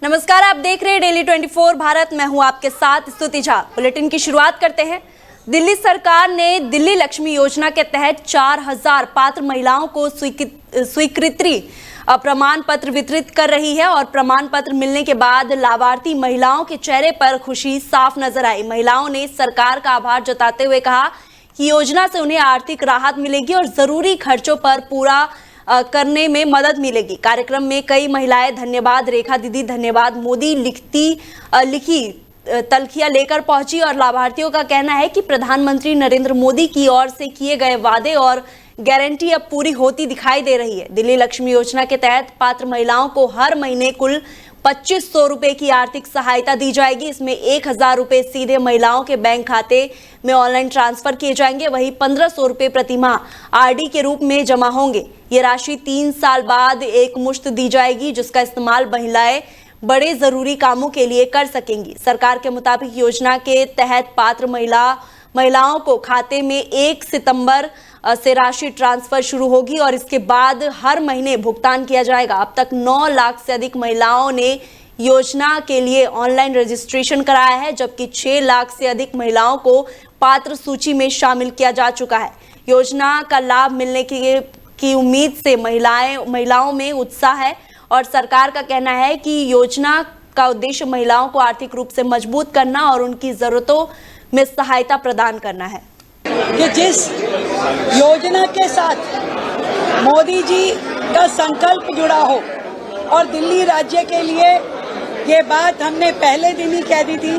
नमस्कार, आप देख रहे हैं डेली 24 भारत। मैं हूं आपके साथ स्तुति झा। बुलेटिन की शुरुआत करते हैं। दिल्ली सरकार ने दिल्ली लक्ष्मी योजना के तहत 4000 पात्र महिलाओं को स्वीकृति प्रमाण पत्र वितरित कर रही है और प्रमाण पत्र मिलने के बाद लाभार्थी महिलाओं के चेहरे पर खुशी साफ नजर आई। महिलाओं ने सरकार का आभार जताते हुए कहा कि योजना से उन्हें आर्थिक राहत मिलेगी और जरूरी खर्चों पर पूरा करने में मदद मिलेगी। कार्यक्रम में कई महिलाएं धन्यवाद रेखा दीदी, धन्यवाद मोदी लिखी तलखियां लेकर पहुंची और लाभार्थियों का कहना है कि प्रधानमंत्री नरेंद्र मोदी की ओर से किए गए वादे और गारंटी अब पूरी होती दिखाई दे रही है। दिल्ली लक्ष्मी योजना के तहत पात्र महिलाओं को हर महीने कुल 2500 रुपए की आर्थिक सहायता दी जाएगी। इसमें 1000 रुपए सीधे महिलाओं के बैंक खाते में ऑनलाइन ट्रांसफर किए जाएंगे, वहीं 1500 रुपए प्रतिमाह आरडी के रूप में जमा होंगे। ये राशि 3 साल बाद एक मुश्त दी जाएगी, जिसका इस्तेमाल महिलाएं बड़े जरूरी कामों के लिए कर सकेंगी। सरकार के मुताबिक योजना के तहत पात्र महिलाओं को खाते में 1 सितंबर से राशि ट्रांसफर शुरू होगी और इसके बाद हर महीने भुगतान किया जाएगा। अब तक 9 लाख से अधिक महिलाओं ने योजना के लिए ऑनलाइन रजिस्ट्रेशन कराया है, जबकि 6 लाख से अधिक महिलाओं को पात्र सूची में शामिल किया जा चुका है। योजना का लाभ मिलने की उम्मीद से महिलाओं में उत्साह है और सरकार का कहना है कि योजना का उद्देश्य महिलाओं को आर्थिक रूप से मजबूत करना और उनकी जरूरतों में सहायता प्रदान करना है। कि जिस योजना के साथ मोदी जी का संकल्प जुड़ा हो और दिल्ली राज्य के लिए ये बात हमने पहले दिन ही कह दी थी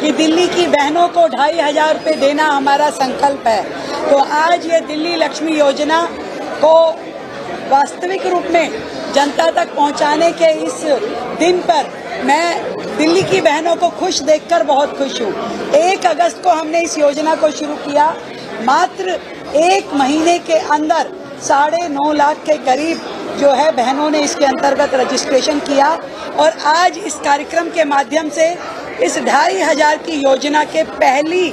कि दिल्ली की बहनों को 2500 रुपये देना हमारा संकल्प है। तो आज ये दिल्ली लक्ष्मी योजना को वास्तविक रूप में जनता तक पहुंचाने के इस दिन पर मैं दिल्ली की बहनों को खुश देखकर बहुत खुश हूँ। 1 अगस्त को हमने इस योजना को शुरू किया। मात्र 1 महीने के अंदर 9.5 लाख के करीब जो है बहनों ने इसके अंतर्गत रजिस्ट्रेशन किया और आज इस कार्यक्रम के माध्यम से इस 2500 की योजना के पहली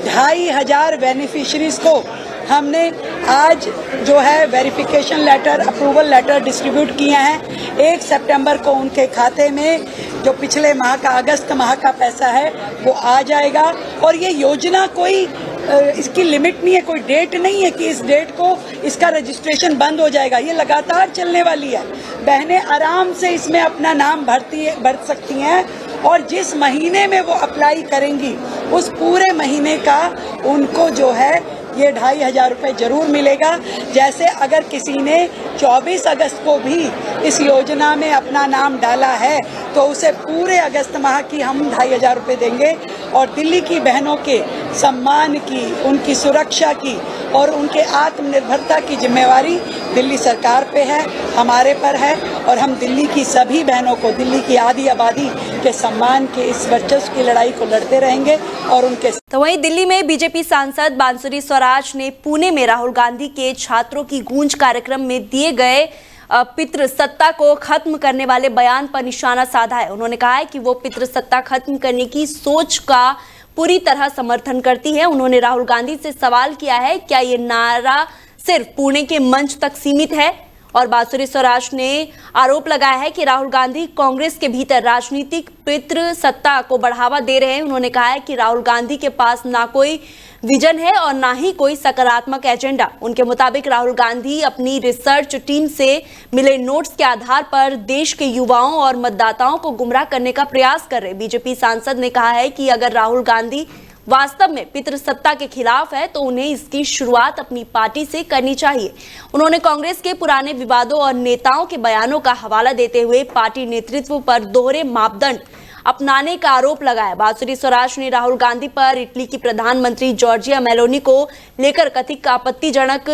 2500 बेनिफिशरीज को हमने आज जो है verification letter, approval letter distribute किए हैं। 1 सितंबर को उनके खाते में जो पिछले माह का अगस्त माह का पैसा है वो आ जाएगा। और ये योजना कोई इसकी लिमिट नहीं है, कोई डेट नहीं है कि इस डेट को इसका रजिस्ट्रेशन बंद हो जाएगा। ये लगातार चलने वाली है। बहनें आराम से इसमें अपना नाम भर सकती हैं और जिस महीने में वो अप्लाई करेंगी उस पूरे महीने का उनको जो है ये 2500 रुपये जरूर मिलेगा। जैसे अगर किसी ने 24 अगस्त को भी इस योजना में अपना नाम डाला है तो उसे पूरे अगस्त माह की हम 2500 रुपये देंगे। और दिल्ली की बहनों के सम्मान की, उनकी सुरक्षा की और उनके आत्मनिर्भरता की जिम्मेवारी दिल्ली सरकार पे है, हमारे पर है। और हम दिल्ली की सभी बहनों को, दिल्ली की आधी आबादी के सम्मान के इस वर्चस्व की लड़ाई को लड़ते रहेंगे और उनके। तो वहीं दिल्ली में बीजेपी सांसद बांसुरी स्वराज ने पुणे में राहुल गांधी के छात्रों की गूंज कार्यक्रम में दिए गए पितृसत्ता को खत्म करने वाले बयान पर निशाना साधा है। उन्होंने कहा है कि वो पितृसत्ता खत्म करने की सोच का पूरी तरह समर्थन करती है। उन्होंने राहुल गांधी से सवाल किया है, क्या ये नारा सिर्फ पुणे के मंच तक सीमित है? और बांसुरी स्वराज ने आरोप लगाया है कि राहुल गांधी कांग्रेस के भीतर राजनीतिक पितृसत्ता को बढ़ावा दे रहे हैं। उन्होंने कहा है कि राहुल गांधी के पास ना कोई विजन है और ना ही कोई सकारात्मक एजेंडा। उनके मुताबिक राहुल गांधी अपनी रिसर्च टीम से मिले नोट्स के आधार पर देश के युवाओं और मतदाताओं को गुमराह करने का प्रयास कर रहे। बीजेपी सांसद ने कहा है कि अगर राहुल गांधी वास्तव में पितृसत्ता के खिलाफ है तो उन्हें इसकी शुरुआत अपनी पार्टी से करनी चाहिए। उन्होंने कांग्रेस के पुराने विवादों और नेताओं के बयानों का हवाला देते हुए पार्टी नेतृत्व पर दोहरे मापदंड अपनाने का आरोप लगाया। बांसुरी स्वराज ने राहुल गांधी पर इटली की प्रधानमंत्री जॉर्जिया मेलोनी को लेकर कथित आपत्तिजनक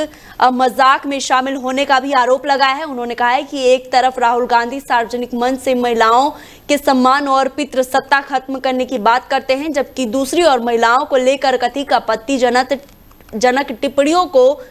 मजाक में शामिल होने का भी आरोप लगाया है। उन्होंने कहा है कि एक तरफ राहुल गांधी सार्वजनिक मंच से महिलाओं के सम्मान और पितृसत्ता खत्म करने की बात करते हैं, जबकि दूसरी ओर महिलाओं को लेकर कथित आपत्तिजनक टिप्पणियों को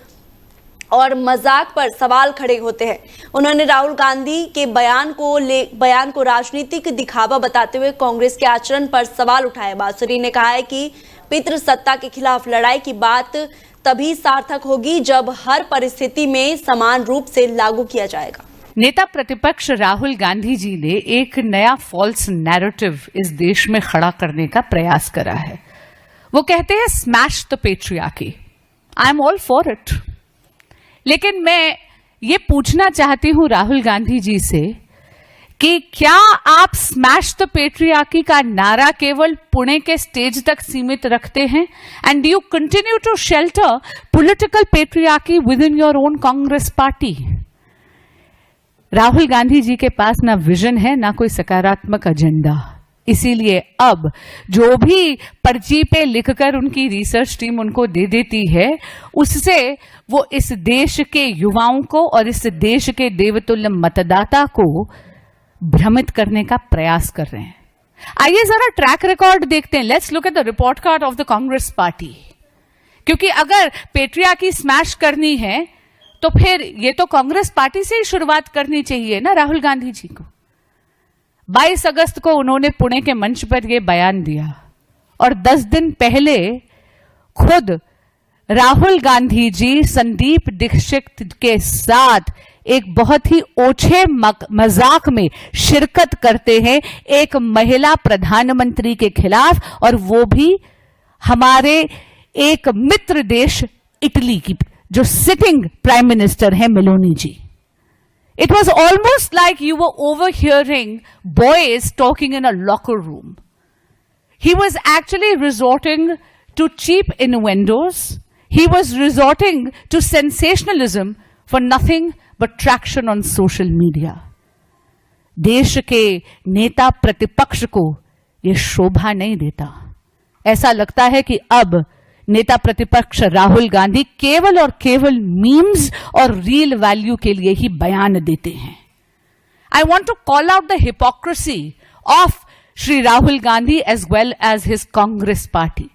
और मजाक पर सवाल खड़े होते हैं। उन्होंने राहुल गांधी के बयान को राजनीतिक दिखावा बताते हुए कांग्रेस के आचरण पर सवाल उठाए। बांसुरी ने कहा है कि पितृसत्ता के खिलाफ लड़ाई की बात तभी सार्थक होगी जब हर परिस्थिति में समान रूप से लागू किया जाएगा। नेता प्रतिपक्ष राहुल गांधी जी ने एक नया फॉल्स नैरेटिव इस देश में खड़ा करने का प्रयास करा है। वो कहते हैं smash the patriarchy. I am all for it, लेकिन मैं ये पूछना चाहती हूं राहुल गांधी जी से कि क्या आप स्मैश द पेट्रियार्की का नारा केवल पुणे के स्टेज तक सीमित रखते हैं, and do you continue to shelter political patriarchy within your own Congress party? Rahul Gandhi ji के पास ना विजन है, ना कोई सकारात्मक एजेंडा। इसीलिए अब जो भी पर्ची पे लिखकर उनकी रिसर्च टीम उनको दे देती है, उससे वो इस देश के युवाओं को और इस देश के देवतुल्य मतदाता को भ्रमित करने का प्रयास कर रहे हैं। आइए जरा ट्रैक रिकॉर्ड देखते हैं। Let's look at the report card of the Congress party. क्योंकि अगर पेट्रियार्की स्मैश करनी है तो फिर ये तो कांग्रेस पार्टी से ही शुरुआत करनी चाहिए ना राहुल गांधी जी को। 22 अगस्त को उन्होंने पुणे के मंच पर यह बयान दिया और 10 दिन पहले खुद राहुल गांधी जी संदीप दीक्षित के साथ एक बहुत ही ओछे मजाक में शिरकत करते हैं एक महिला प्रधानमंत्री के खिलाफ, और वो भी हमारे एक मित्र देश इटली की जो सिटिंग प्राइम मिनिस्टर है Meloni ji. It was almost like you were overhearing boys talking in a locker room. He was actually resorting to cheap innuendos. He was resorting to sensationalism for nothing but traction on social media. देश के नेता प्रतिपक्ष को यह शोभा नहीं देता। ऐसा लगता है कि अब नेता प्रतिपक्ष राहुल गांधी केवल और केवल मीम्स और रील वैल्यू के लिए ही बयान देते हैं। I want to call out the hypocrisy of Shri Rahul Gandhi as well as his Congress party.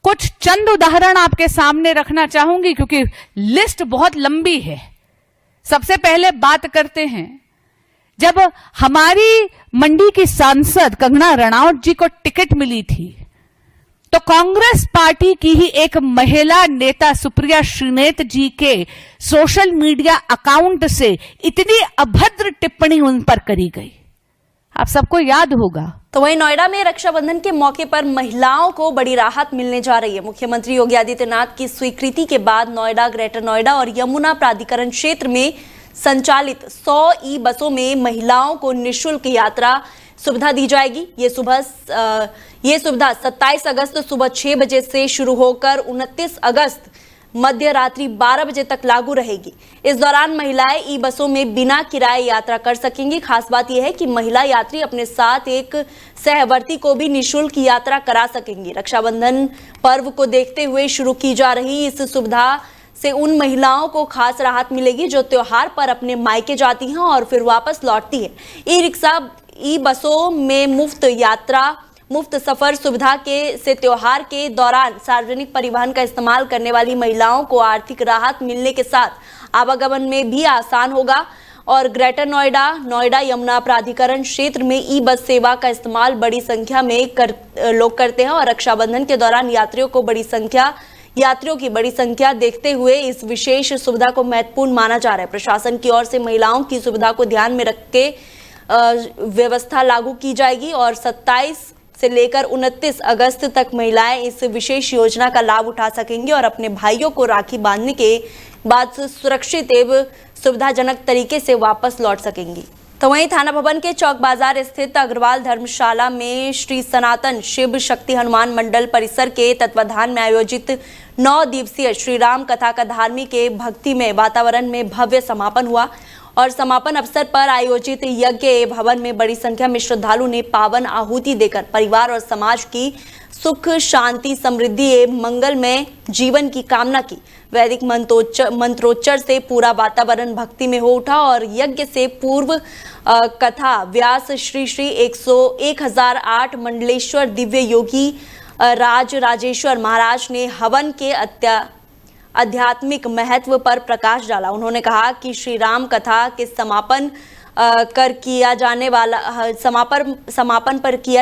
कुछ चंद उदाहरण आपके सामने रखना चाहूंगी क्योंकि लिस्ट बहुत लंबी है। सबसे पहले बात करते हैं, जब हमारी मंडी की सांसद कंगना रनौत जी को टिकट मिली थी तो कांग्रेस पार्टी की ही एक महिला नेता सुप्रिया श्रीनेत जी के सोशल मीडिया अकाउंट से इतनी अभद्र टिप्पणी उन पर करी गई, आप सबको याद होगा। तो वहीं नोएडा में रक्षाबंधन के मौके पर महिलाओं को बड़ी राहत मिलने जा रही है। मुख्यमंत्री योगी आदित्यनाथ की स्वीकृति के बाद नोएडा, ग्रेटर नोएडा और यमुना प्राधिकरण क्षेत्र में संचालित 100 ई बसों में महिलाओं को निःशुल्क यात्रा सुविधा दी जाएगी। ये सुविधा 27 अगस्त सुबह 6 बजे से शुरू होकर 29 अगस्त मध्य रात्रि 12 बजे तक लागू रहेगी। इस दौरान महिलाएं ई बसों में बिना किराए यात्रा कर सकेंगी। खास बात यह है कि महिला यात्री अपने साथ एक सहवर्ती को भी निःशुल्क यात्रा करा सकेंगी। रक्षाबंधन पर्व को देखते हुए शुरू की जा रही इस सुविधा से उन महिलाओं को खास राहत मिलेगी जो त्योहार पर अपने मायके जाती हैं और फिर वापस लौटती है। ई रिक्शा, ई बसों में मुफ्त सफर सुविधा से त्योहार के दौरान सार्वजनिक परिवहन का इस्तेमाल करने वाली महिलाओं को आर्थिक राहत मिलने के साथ आवागमन में भी आसान होगा। और ग्रेटर नोएडा, नोएडा यमुना प्राधिकरण क्षेत्र में ई बस सेवा का इस्तेमाल बड़ी संख्या में लोग करते हैं और रक्षाबंधन के दौरान यात्रियों की बड़ी संख्या देखते हुए इस विशेष सुविधा को महत्वपूर्ण माना जा रहा है। प्रशासन की ओर से महिलाओं की सुविधा को ध्यान में रख के व्यवस्था लागू की जाएगी और 27 से लेकर 29 अगस्त तक महिलाएं इस विशेष योजना का लाभ उठा सकेंगी और अपने भाइयों को राखी बांधने के बाद सुरक्षित एवं सुविधाजनक तरीके से वापस लौट सकेंगी। तो वहीं थाना भवन के चौक बाजार स्थित अग्रवाल धर्मशाला में श्री सनातन शिव शक्ति हनुमान मंडल परिसर के तत्वाधान में आयोजित 9 दिवसीय श्री राम कथा का धार्मिक भक्तिमय वातावरण में भव्य समापन हुआ और समापन अवसर पर आयोजित यज्ञ भवन में बड़ी संख्या में श्रद्धालु ने पावन आहुति देकर परिवार और समाज की सुख, शांति, समृद्धि एवं मंगलमय जीवन की कामना की। वैदिक मंत्रोच्चार से पूरा वातावरण भक्ति में हो उठा और यज्ञ से पूर्व कथा व्यास श्री श्री 1008 मंडलेश्वर दिव्य योगी राजेश्वर महाराज ने हवन के आध्यात्मिक महत्व पर प्रकाश डाला। उन्होंने कहा कि श्री राम कथा के समापन पर किया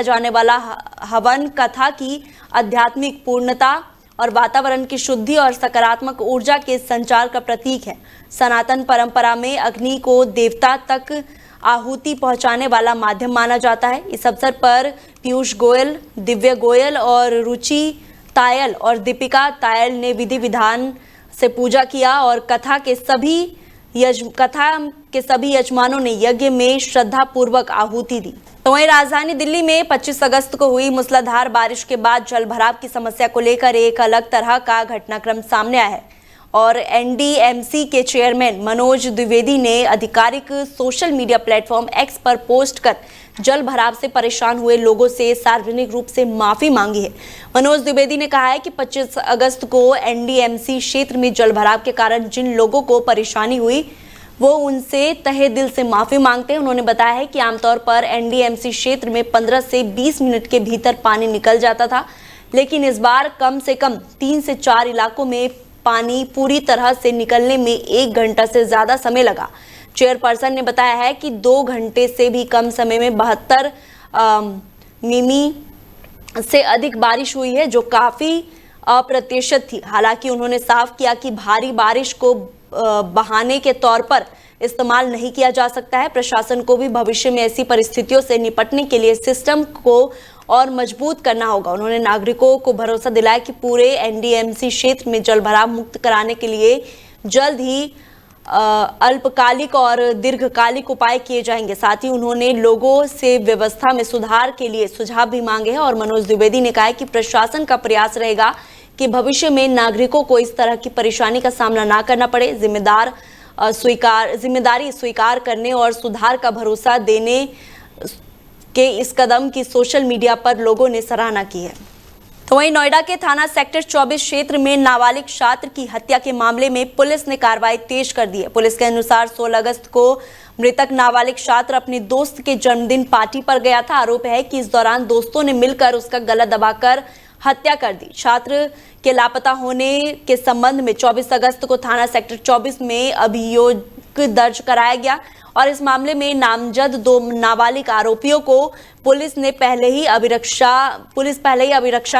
जाने वाला हवन कथा की आध्यात्मिक पूर्णता और वातावरण की शुद्धि और सकारात्मक ऊर्जा के संचार का प्रतीक है। सनातन परंपरा में अग्नि को देवता तक आहुति पहुंचाने वाला माध्यम माना जाता है। इस अवसर पर पीयूष गोयल, दिव्य गोयल और रुचि तायल और दीपिका तायल ने विधि विधान से पूजा किया और कथा के सभी यजमानों ने यज्ञ में श्रद्धा पूर्वक आहुति दी। तो वहीं राजधानी दिल्ली में 25 अगस्त को हुई मूसलाधार बारिश के बाद जलभराव की समस्या को लेकर एक अलग तरह का घटनाक्रम सामने आया है और एनडीएमसी के चेयरमैन मनोज द्विवेदी ने आधिकारिक सोशल मीडिया प्लेटफॉर्म एक्स पर पोस्ट कर जल भराव से परेशान हुए लोगों से सार्वजनिक रूप से माफी मांगी है। मनोज द्विवेदी ने कहा है कि 25 अगस्त को एनडीएमसी क्षेत्र में जल भराव के कारण जिन लोगों को परेशानी हुई वो उनसे तहे दिल से माफी मांगते हैं। उन्होंने बताया है कि आमतौर पर एनडीएमसी क्षेत्र में 15 से 20 मिनट के भीतर पानी निकल जाता था, लेकिन इस बार कम से कम 3 से 4 इलाकों में पानी पूरी तरह से निकलने में 1 घंटा से ज्यादा समय लगा। चेयरपर्सन ने बताया है कि 2 घंटे से भी कम समय में 72 मिमी से अधिक बारिश हुई है, जो काफी अप्रत्याशित थी। हालांकि उन्होंने साफ किया कि भारी बारिश को बहाने के तौर पर इस्तेमाल नहीं किया जा सकता है। प्रशासन को भी भविष्य में ऐसी परिस्थितियों से निपटने के लिए सिस्टम को और मजबूत करना होगा। उन्होंने नागरिकों को भरोसा दिलाया कि पूरे एनडीएमसी क्षेत्र में जलभराव मुक्त कराने के लिए जल्द ही अल्पकालिक और दीर्घकालिक उपाय किए जाएंगे। साथ ही उन्होंने लोगों से व्यवस्था में सुधार के लिए सुझाव भी मांगे हैं और मनोज द्विवेदी ने कहा कि प्रशासन का प्रयास रहेगा कि भविष्य में नागरिकों को इस तरह की परेशानी का सामना ना करना पड़े। जिम्मेदारी स्वीकार करने और सुधार का भरोसा देने के इस कदम की सोशल मीडिया पर लोगों ने सराहना की है। तो वहीं नोएडा के थाना सेक्टर 24 क्षेत्र में नाबालिग छात्र की हत्या के मामले में पुलिस ने कार्रवाई तेज कर दी है। पुलिस के अनुसार 16 अगस्त को मृतक नाबालिग छात्र अपने दोस्त के जन्मदिन पार्टी पर गया था। आरोप है कि इस दौरान दोस्तों ने मिलकर उसका गला दबाकर हत्या कर दी। छात्र के लापता होने के संबंध में 24 अगस्त को थाना सेक्टर 24 में अभियोग दर्ज कराया गया और इस मामले में नामजद 2 नाबालिग आरोपियों को पुलिस पहले ही अभिरक्षा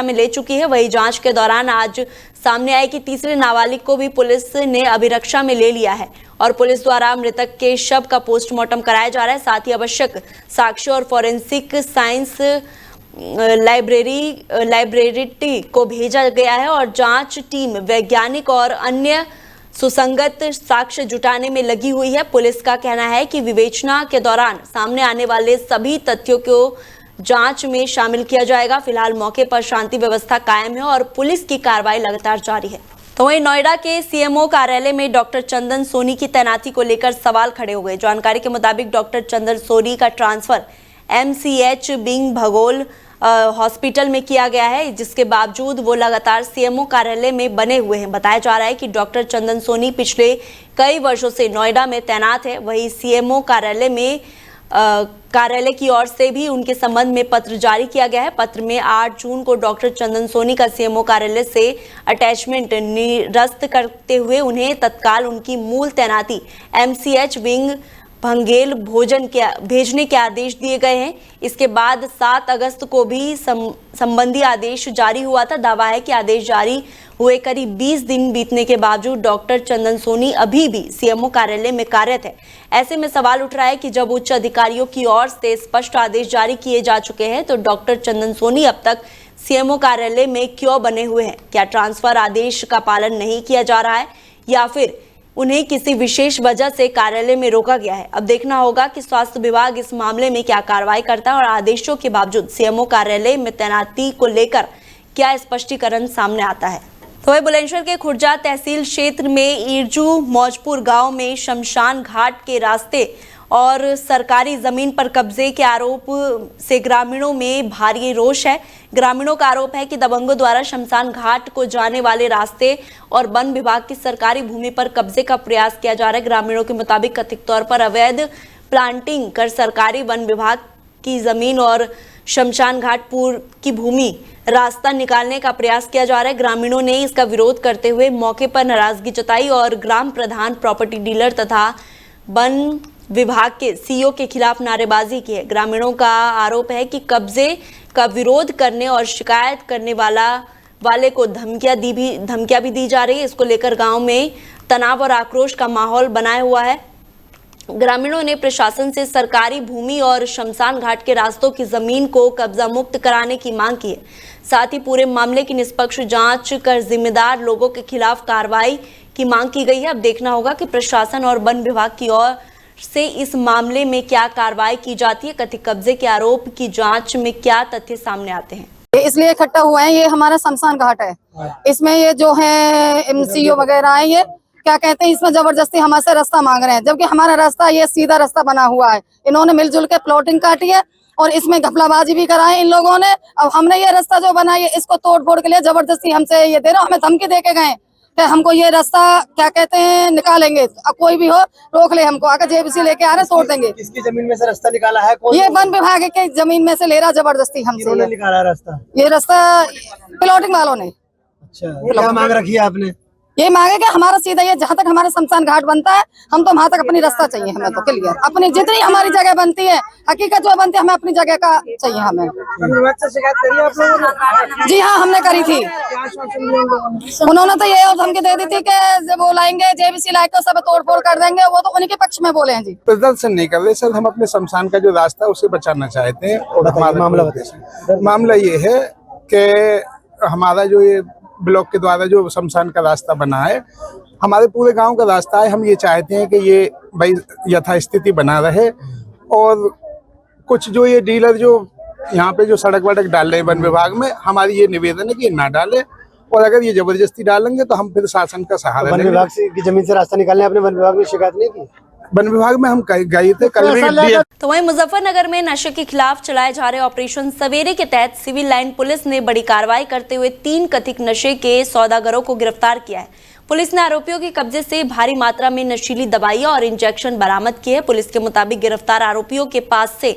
में ले चुकी है। वही जांच के दौरान आज सामने आया कि तीसरे नाबालिग को भी पुलिस ने अभिरक्षा में ले लिया है और पुलिस द्वारा मृतक के शव का पोस्टमार्टम कराया जा रहा है। साथ ही आवश्यक साक्ष्य और फॉरेंसिक साइंस लाइब्रेरी को भेजा गया है और जांच टीम वैज्ञानिक और अन्य सुसंगत साक्ष्य जुटाने में लगी हुई है। पुलिस का कहना है कि विवेचना के दौरान सामने आने वाले सभी तथ्यों को जांच में शामिल किया जाएगा। फिलहाल मौके पर शांति व्यवस्था कायम है और पुलिस की कार्रवाई लगातार जारी है। तो वहीं नोएडा के सीएमओ कार्यालय में डॉक्टर चंदन सोनी की तैनाती को लेकर सवाल खड़े हो गए। जानकारी के मुताबिक डॉक्टर चंदन सोनी का ट्रांसफर एमसीएच बिंग भगोल हॉस्पिटल में किया गया है, जिसके बावजूद वो लगातार सीएमओ कार्यालय में बने हुए हैं। बताया जा रहा है कि डॉक्टर चंदन सोनी पिछले कई वर्षों से नोएडा में तैनात है। वहीं सीएमओ कार्यालय की ओर से भी उनके संबंध में पत्र जारी किया गया है। पत्र में 8 जून को डॉक्टर चंदन सोनी का सीएमओ कार्यालय से अटैचमेंट निरस्त करते हुए उन्हें तत्काल उनकी मूल तैनाती एमसीएच विंग भंगेल भेजने के आदेश दिए गए हैं। इसके बाद 7 अगस्त को भी संबंधी आदेश जारी हुआ था। दावा है कि आदेश जारी हुए करीब 20 दिन बीतने के बावजूद डॉक्टर चंदन सोनी अभी भी सीएमओ कार्यालय में कार्यरत है। ऐसे में सवाल उठ रहा है कि जब उच्च अधिकारियों की ओर से स्पष्ट आदेश जारी किए जा चुके हैं तो डॉक्टर चंदन सोनी अब तक सीएमओ कार्यालय में क्यों बने हुए हैं? क्या ट्रांसफर आदेश का पालन नहीं किया जा रहा है या फिर उन्हें किसी विशेष वजह से कार्यालय में रोका गया है? अब देखना होगा कि स्वास्थ्य विभाग इस मामले में क्या कार्रवाई करता है और आदेशों के बावजूद सीएमओ कार्यालय में तैनाती को लेकर क्या स्पष्टीकरण सामने आता है। तो वही बुलंदशहर के खुर्जा तहसील क्षेत्र में ईरजू मौजपुर गांव में शमशान घाट के रास्ते और सरकारी जमीन पर कब्जे के आरोप से ग्रामीणों में भारी रोष है। ग्रामीणों का आरोप है कि दबंगों द्वारा शमशान घाट को जाने वाले रास्ते और वन विभाग की सरकारी भूमि पर कब्जे का प्रयास किया जा रहा है। ग्रामीणों के मुताबिक कथित तौर पर अवैध प्लांटिंग कर सरकारी वन विभाग की जमीन और शमशान घाट की भूमि रास्ता निकालने का प्रयास किया जा रहा है। ग्रामीणों ने इसका विरोध करते हुए मौके पर नाराजगी जताई और ग्राम प्रधान, प्रॉपर्टी डीलर तथा वन विभाग के सीईओ के खिलाफ नारेबाजी की है। ग्रामीणों का आरोप है कि कब्जे का विरोध करने और शिकायत करने वाला वाले को धमकियां भी दी जा रही है। इसको लेकर गांव में तनाव और आक्रोश का माहौल बनाया हुआ है। ग्रामीणों ने प्रशासन से सरकारी भूमि और शमशान घाट के रास्तों की जमीन को कब्जा मुक्त कराने की मांग की है। साथ ही पूरे मामले की निष्पक्ष जांच कर जिम्मेदार लोगों के खिलाफ कार्रवाई की मांग की गई है। अब देखना होगा कि प्रशासन और वन विभाग की ओर से इस मामले में क्या कार्रवाई की जाती है। कथित कब्जे के आरोप की जांच में क्या तथ्य सामने आते हैं। इसलिए इकट्ठा हुआ है, ये हमारा शमशान घाट है। इसमें ये जो है MCO वगैरह है, ये क्या कहते हैं, इसमें जबरदस्ती हमसे रास्ता मांग रहे हैं, जबकि हमारा रास्ता ये सीधा रास्ता बना हुआ है। इन्होंने मिलजुल के प्लॉटिंग काटी है और इसमें घपलाबाजी भी कराई इन लोगों ने। अब हमने ये रास्ता जो बनाई है इसको तोड़ फोड़ के लिए जबरदस्ती हमसे ये दे रहे, हमें धमकी दे के गए कि हमको ये रास्ता क्या कहते हैं निकालेंगे, अब कोई भी हो रोक ले हमको, अगर JBC लेके आ रहे तोड़ देंगे। किसकी जमीन में से रास्ता निकाला है? कौन? ये वन विभाग के जमीन में से ले रहा जबरदस्ती हमसे। निकाला रास्ता? ये रास्ता प्लॉटिंग वालों ने। अच्छा, क्या मांग रखी है आपने? ये मांगे कि हमारा सीधा ये जहाँ तक हमारा शमशान घाट बनता है, हम तो वहाँ तक अपनी रास्ता चाहिए हमें, तो क्लियर अपनी जितनी हमारी जगह बनती है, हकीकत जो बनती है, हमें अपनी जगह का चाहिए हमें। शिकायत करी आप लोगों ने? जी हाँ, हमने करी थी। उन्होंने तो ये और धमकी दे दी थी कि जब वो लाएंगे JBC लाके सब तोड़ फोड़ कर देंगे, वो तो उन्हीं के पक्ष में बोले हैं जी। प्रदर्शन नहीं कर रहे सर, हम अपने शमशान का जो रास्ता है उसे बचाना चाहते हैं। और हमारा मामला ये है कि हमारा जो ये ब्लॉक के द्वारा जो शमशान का रास्ता बना है, हमारे पूरे गांव का रास्ता है। हम ये चाहते हैं कि ये भाई यथास्थिति बना रहे। और कुछ जो ये डीलर जो यहाँ पे जो सड़क वड़क डाल रहे हैं वन विभाग में, हमारी ये निवेदन है कि ये ना डाले, और अगर ये जबरदस्ती डालेंगे तो हम फिर शासन का सहारा वन विभाग की जमीन से रास्ता निकालने आपने वन विभाग में शिकायत नहीं की? वन विभाग में हम गए थे कल भी। तो वहीं मुजफ्फरनगर में नशे के खिलाफ चलाए जा रहे ऑपरेशन सवेरे के तहत सिविल लाइन पुलिस ने बड़ी कार्रवाई करते हुए 3 कथित नशे के सौदागरों को गिरफ्तार किया है। पुलिस ने आरोपियों के कब्जे से भारी मात्रा में नशीली दवाइयां और इंजेक्शन बरामद किए हैं। पुलिस के मुताबिक गिरफ्तार आरोपियों के पास से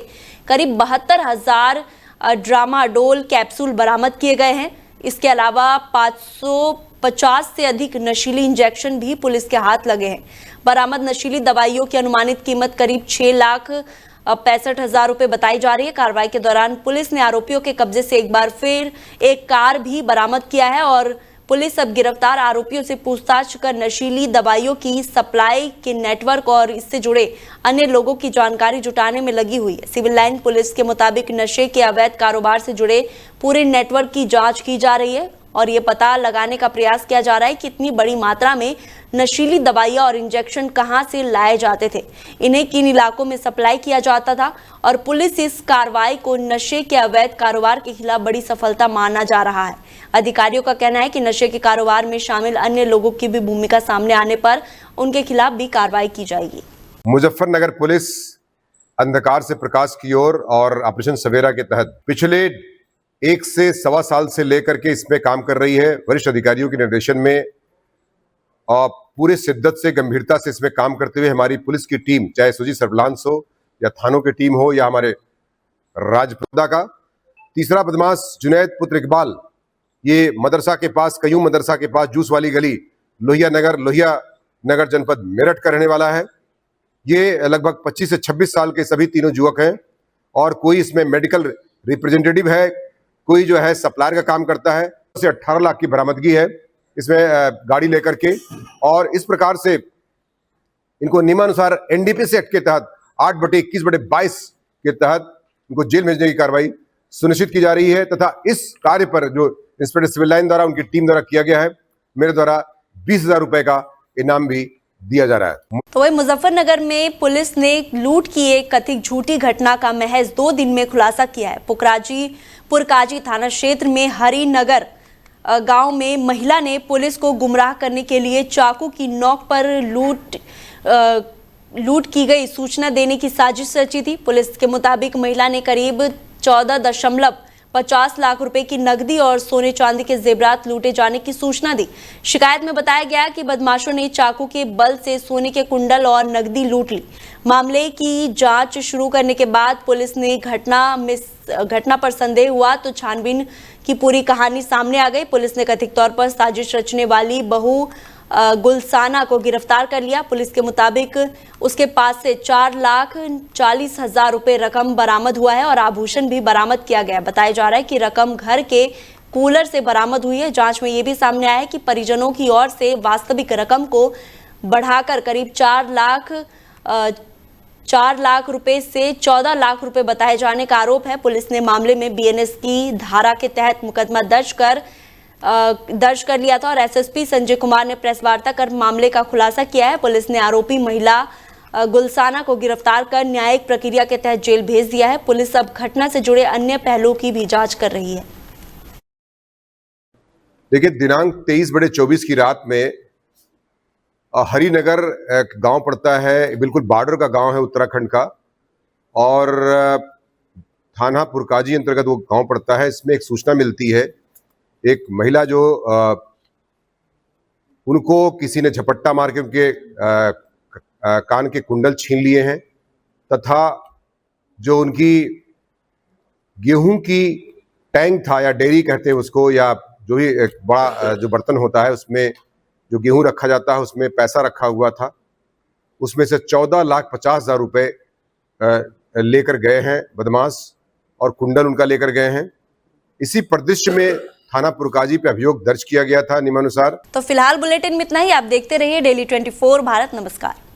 करीब 72,000 ट्रामाडोल कैप्सूल बरामद किए गए हैं। इसके अलावा 550 से अधिक नशीली इंजेक्शन भी पुलिस के हाथ लगे हैं। बरामद नशीली दवाइयों की अनुमानित कीमत करीब 6,65,000 रुपए बताई जा रही है। कार्रवाई के दौरान पुलिस ने आरोपियों के कब्जे से एक बार फिर एक कार भी बरामद किया है और पुलिस अब गिरफ्तार आरोपियों से पूछताछ कर नशीली दवाइयों की सप्लाई के नेटवर्क और इससे जुड़े अन्य लोगों की जानकारी जुटाने में लगी हुई है। सिविल लाइन पुलिस के मुताबिक नशे के अवैध कारोबार से जुड़े पूरे नेटवर्क की जांच की जा रही है और ये पता लगाने का प्रयास किया जा रहा है कि इतनी बड़ी मात्रा में नशीली दवाइयां और इंजेक्शन कहां से लाए जाते थे, इन्हें किन इलाकों में सप्लाई किया जाता था। और पुलिस इस कार्रवाई को नशे के अवैध कारोबार के खिलाफ बड़ी सफलता माना जा रहा है। अधिकारियों का कहना है कि नशे के कारोबार में शामिल अन्य लोगों की भी भूमिका सामने आने पर उनके खिलाफ भी कार्रवाई की जाएगी। मुजफ्फरनगर पुलिस अंधकार से प्रकाश की ओर और ऑपरेशन सवेरा के तहत पिछले 1 से सवा साल से लेकर के इसमें काम कर रही है। वरिष्ठ अधिकारियों के निर्देशन में और पूरे शिद्दत से गंभीरता से इसमें काम करते हुए हमारी पुलिस की टीम, चाहे सुजी सर्विलांस हो या थानों की टीम हो या हमारे राजपुदा का तीसरा बदमाश जुनैद पुत्र इकबाल, ये मदरसा के पास, कयूम मदरसा के पास जूस वाली गली, लोहिया नगर जनपद मेरठ का रहने वाला है। ये लगभग 25 से 26 साल के सभी तीनों युवक हैं और कोई इसमें मेडिकल रिप्रेजेंटेटिव है, कोई जो है सप्लायर का काम करता है। 18 लाख की बरामदगी है इसमें गाड़ी लेकर के। और इस प्रकार से इनको नियमानुसार NDPC एक्ट के तहत 8/21/22 के तहत इनको जेल भेजने की कार्रवाई सुनिश्चित की जा रही है तथा इस कार्य पर जो इंस्पेक्टर सिविल लाइन द्वारा उनकी टीम द्वारा किया गया है, मेरे द्वारा 20,000 रुपए का इनाम भी दिया जा रहा है। तो वही मुजफ्फरनगर में पुलिस ने लूट की एक कथित झूठी घटना का महज 2 दिन में खुलासा किया है। पुरकाजी थाना क्षेत्र में हरिनगर गांव में महिला ने पुलिस को गुमराह करने के लिए चाकू की नोक पर लूट की गई सूचना देने की साजिश रची थी। पुलिस के मुताबिक महिला ने करीब 14.50 लाख रुपए की नकदी और सोने चांदी के जेवरात लूटे जाने की सूचना दी। शिकायत में बताया गया कि बदमाशों ने चाकू के बल से सोने के कुंडल और नकदी लूट ली। मामले की जांच शुरू करने के बाद पुलिस ने घटना पर संदेह हुआ तो छानबीन की पूरी कहानी सामने आ गई। पुलिस ने कथित तौर पर साजिश रचने वाली बहू गुलसाना को गिरफ्तार कर लिया। पुलिस के मुताबिक उसके पास से 4,40,000 रुपए रकम बरामद हुआ है और आभूषण भी बरामद किया गया। बताया जा रहा है कि रकम घर के कूलर से बरामद हुई है। जांच में ये भी सामने आया है कि परिजनों की ओर से वास्तविक रकम को बढ़ाकर करीब 4 लाख रुपए से 14 लाख रुपए बताए जाने का आरोप है। पुलिस ने मामले में बीएनएस की धारा के तहत मुकदमा दर्ज कर लिया था और एसएसपी संजय कुमार ने प्रेस वार्ता कर मामले का खुलासा किया है। पुलिस ने आरोपी महिला गुलसाना को गिरफ्तार कर न्यायिक प्रक्रिया के तहत जेल भेज दिया है। पुलिस अब घटना से जुड़े अन्य पहलुओं की भी जांच कर रही है। देखिए, दिनांक 23/24 की रात में हरिनगर एक गांव पड़ता है, बिल्कुल बॉर्डर का गांव है उत्तराखंड का, और थाना पुरकाजी अंतर्गत वो गांव पड़ता है। इसमें एक सूचना मिलती है, एक महिला जो उनको किसी ने झपट्टा मार के उनके कान के कुंडल छीन लिए हैं, तथा जो उनकी गेहूं की टैंक था या डेयरी कहते हैं उसको, या जो भी एक बड़ा जो बर्तन होता है उसमें जो गेहूं रखा जाता है उसमें पैसा रखा हुआ था, उसमें से 14,50,000 रुपए लेकर गए हैं बदमाश, और कुंडल उनका लेकर गए हैं। इसी परिदृश्य में थाना पुरकाजी पे अभियोग दर्ज किया गया था नियमानुसार। तो फिलहाल बुलेटिन में इतना ही। आप देखते रहिए डेली 24 भारत। नमस्कार।